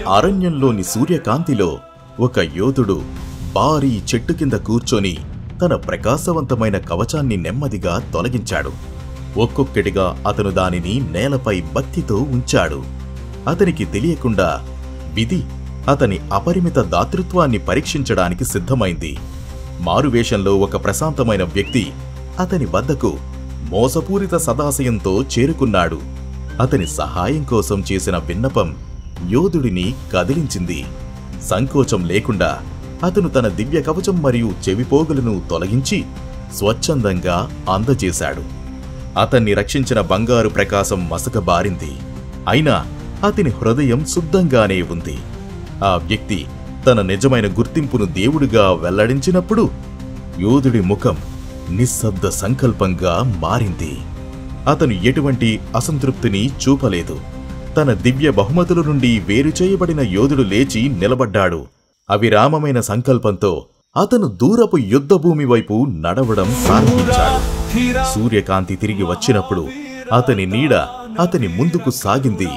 అరణ్యంలోని సూర్యకాంతిలో ఒక యోధుడు భారీ చెట్టు కింద కూర్చొని తన ప్రకాశవంతమైన కవచాన్ని నెమ్మదిగా తొలగించాడు. ఒక్కొక్కటిగా అతను దానిని నేలపై భక్తితో ఉంచాడు. అతనికి తెలియకుండా విధి అతని అపరిమిత దాతృత్వాన్ని పరీక్షించడానికి సిద్ధమైంది. మారువేషంలో ఒక ప్రశాంతమైన వ్యక్తి అతని వద్దకు మోసపూరిత సదాశయంతో చేరుకున్నాడు. అతని సహాయం కోసం చేసిన విన్నపం యోధుడిని కదిలించింది. సంకోచం లేకుండా అతను తన దివ్య కవచం మరియు చెవిపోగులను తొలగించి స్వచ్ఛందంగా అందజేశాడు. అతన్ని రక్షించిన బంగారు ప్రకాశం మసకబారింది. అయినా అతని హృదయం శుద్ధంగానే ఉంది. ఆ వ్యక్తి తన నిజమైన గుర్తింపును దేవుడిగా వెల్లడించినప్పుడు యోధుడి ముఖం నిశ్శబ్ద సంకల్పంగా మారింది. అతను ఎటువంటి అసంతృప్తిని చూపలేదు. తన దివ్య బహుమతుల నుండి వేరు చేయబడిన యోధుడు లేచి నిలబడ్డాడు. అవిరామమైన సంకల్పంతో అతను దూరపు యుద్ధభూమి వైపు నడవడం ప్రారంభించాడు. సూర్యకాంతి తిరిగి వచ్చినప్పుడు అతని నీడ అతని ముందుకు సాగింది.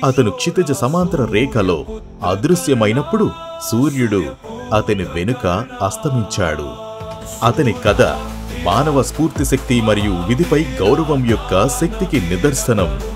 అతను క్షితిజ సమాంతర రేఖలో అదృశ్యమైనప్పుడు సూర్యుడు అతని వెనుక అస్తమించాడు. అతని కథ మానవ స్ఫూర్తి శక్తి మరియు విధిపై గౌరవం యొక్క శక్తికి నిదర్శనం.